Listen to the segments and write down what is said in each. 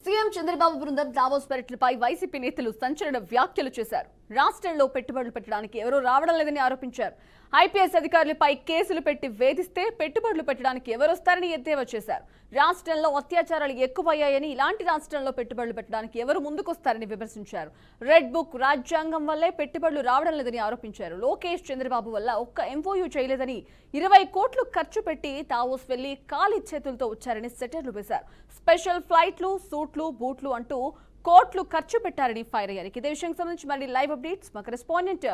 CM Chandrababu బృందం Davos పర్యటనపై YCP నేతలు సంచలన వ్యాఖ్యలు చేశారు. రాష్ట్రంలో పెట్టుబడులు పెట్టడానికి ఎవరూ రావడం లేదని ఆరోపించారు. ఐపీఎస్ అధికారులపై కేసులు పెట్టి వేధిస్తే పెట్టుబడులు పెట్టడానికి ఎవరొస్తారని ఎద్దేవా చేశారు. రాష్ట్రంలో అత్యాచారాలు ఎక్కువయ్యాయని, ఇలాంటి రాష్ట్రంలో పెట్టుబడులు పెట్టడానికి ఎవరు ముందుకొస్తారని విమర్శించారు. రెడ్ బుక్ రాజ్యాంగం వల్లే పెట్టుబడులు రావడం లేదని ఆరోపించారు. లోకేష్ చంద్రబాబు వల్ల ఒక్క ఎంఓయూ చేయలేదని, 20 కోట్లు ఖర్చు పెట్టి దావోస్ వెళ్లి ఖాళీ చేతులతో వచ్చారని సెటర్లు వేశారు. స్పెషల్ ఫ్లైట్లు, సూట్లు, బూట్లు అంటూ కోట్లు ఖర్చు పెట్టారని ఫైర్ అయ్యారు. ఇదే విషయానికి సంబంధించి మరి లైవ్ అప్డేట్స్ మా కరెస్పాండెంట్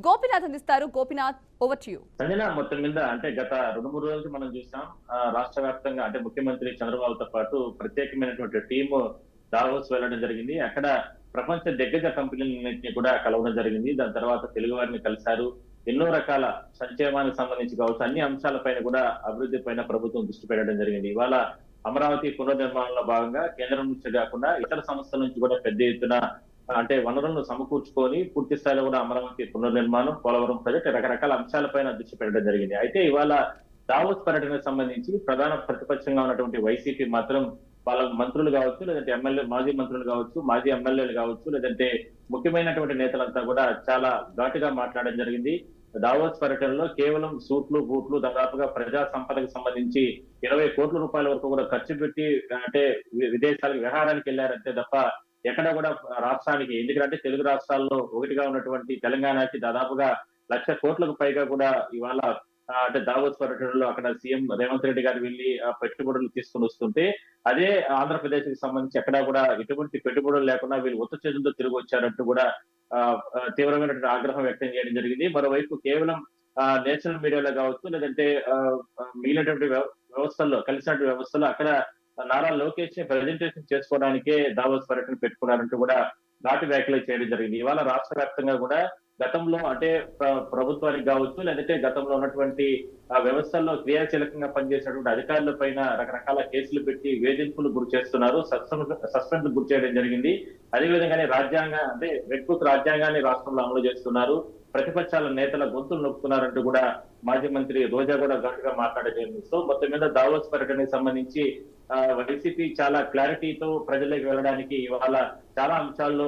గోపినాథ్ అందిస్తారు. Gopinath, over to you. Sanjana, మొత్తం మీద అంటే గత 2-3 రోజులు మనం చూసాం. రాష్ట్ర వ్యాప్తంగా అంటే ముఖ్యమంత్రి చంద్రబాబుతో పాటు ప్రత్యేకమైనటువంటి టీము దావోస్ వెళ్లడం జరిగింది. అక్కడ ప్రపంచ దిగ్గజ కంపెనీలన్నింటినీ కూడా కలవడం జరిగింది. దాని తర్వాత తెలుగు వారిని కలిశారు. ఎన్నో రకాల సంక్షేమానికి సంబంధించి కావచ్చు, అన్ని అంశాలపైన కూడా అభివృద్ధి పైన ప్రభుత్వం దృష్టి పెట్టడం జరిగింది. ఇవాళ అమరావతి పునర్నిర్మాణంలో భాగంగా కేంద్రం నుంచి కాకుండా ఇతర సంస్థల నుంచి కూడా పెద్ద ఎత్తున అంటే వనరులను సమకూర్చుకొని పూర్తి స్థాయిలో కూడా అమరావతి పునర్నిర్మాణం, పోలవరం ప్రాజెక్టు రకరకాల అంశాలపైన దృష్టి పెట్టడం జరిగింది. అయితే ఇవాళ దావోస్ పర్యటనకు సంబంధించి ప్రధాన ప్రతిపక్షంగా ఉన్నటువంటి వైసీపీ మాత్రం వాళ్ళ మంత్రులు కావచ్చు, లేదంటే ఎమ్మెల్యే మాజీ మంత్రులు కావచ్చు, మాజీ ఎమ్మెల్యేలు కావచ్చు, లేదంటే ముఖ్యమైనటువంటి నేతలంతా కూడా చాలా ఘాటుగా మాట్లాడడం జరిగింది. దావోస్ పర్యటనలో కేవలం సూట్లు, బూట్లు, దాదాపుగా ప్రజా సంపదకు సంబంధించి 20 కోట్ల రూపాయల వరకు కూడా ఖర్చు పెట్టి అంటే విదేశాలకు విహారానికి వెళ్లారంటే తప్ప ఎక్కడ కూడా రాష్ట్రానికి, ఎందుకంటే తెలుగు రాష్ట్రాల్లో ఒకటిగా ఉన్నటువంటి తెలంగాణకి దాదాపుగా 1,00,000 కోట్లకు పైగా కూడా ఇవాళ అంటే దావోస్ పర్యటనలో అక్కడ సీఎం రేవంత్ రెడ్డి గారు వెళ్లి పెట్టుబడులు తీసుకుని వస్తుంటే, అదే ఆంధ్రప్రదేశ్ కి సంబంధించి ఎక్కడా కూడా ఎటువంటి పెట్టుబడులు లేకుండా వీళ్ళు ఉత్త చేతులతో తిరిగి వచ్చారంటూ కూడా తీవ్రమైనటువంటి ఆగ్రహం వ్యక్తం చేయడం జరిగింది. మరోవైపు కేవలం నేషనల్ మీడియాలో కావచ్చు, లేదంటే మిగిలినటువంటి వ్యవస్థల్లో కలిసినటువంటి వ్యవస్థలో అక్కడ నారా లోకేష్ ని ప్రెజెంటేషన్ చేసుకోవడానికే దావోస్ పర్యటన పెట్టుకున్నారంటూ కూడా ఘాటు వ్యాఖ్యలు చేయడం జరిగింది. ఇవాళ రాష్ట్ర వ్యాప్తంగా కూడా గతంలో అంటే ప్రభుత్వానికి కావచ్చు, లేదంటే గతంలో ఉన్నటువంటి వ్యవస్థల్లో క్రియాశీలకంగా పనిచేసినటువంటి అధికారుల పైన రకరకాల కేసులు పెట్టి వేధింపులు గురి చేస్తున్నారు, సస్పెండ్ గురి చేయడం జరిగింది. అదేవిధంగానే అంటే రెడ్ బుక్ రాజ్యాంగాన్ని రాష్ట్రంలో అమలు చేస్తున్నారు, ప్రతిపక్షాల నేతల గొంతులు నొక్కుతున్నారంటూ కూడా మాజీ మంత్రి రోజా కూడా ఘాటుగా మాట్లాడడం. సో మొత్తం మీద దావోస్ పర్యటనకు సంబంధించి వైసీపీ చాలా క్లారిటీతో ప్రజలకు వెళ్ళడానికి ఇవాళ చాలా అంశాల్లో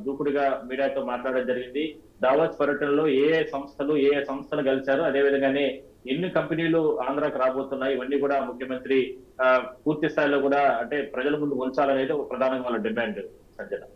దూకుడుగా మీడియాతో మాట్లాడడం జరిగింది. దావోస్ పర్యటనలో ఏ సంస్థలు కలిశారు, అదేవిధంగానే ఎన్ని కంపెనీలు ఆంధ్రాకు రాబోతున్నాయి, ఇవన్నీ కూడా ముఖ్యమంత్రి పూర్తి స్థాయిలో కూడా అంటే ప్రజల ముందు ఉంచాలనేది ఒక ప్రధానంగా వాళ్ళ డిమాండ్. సంజన.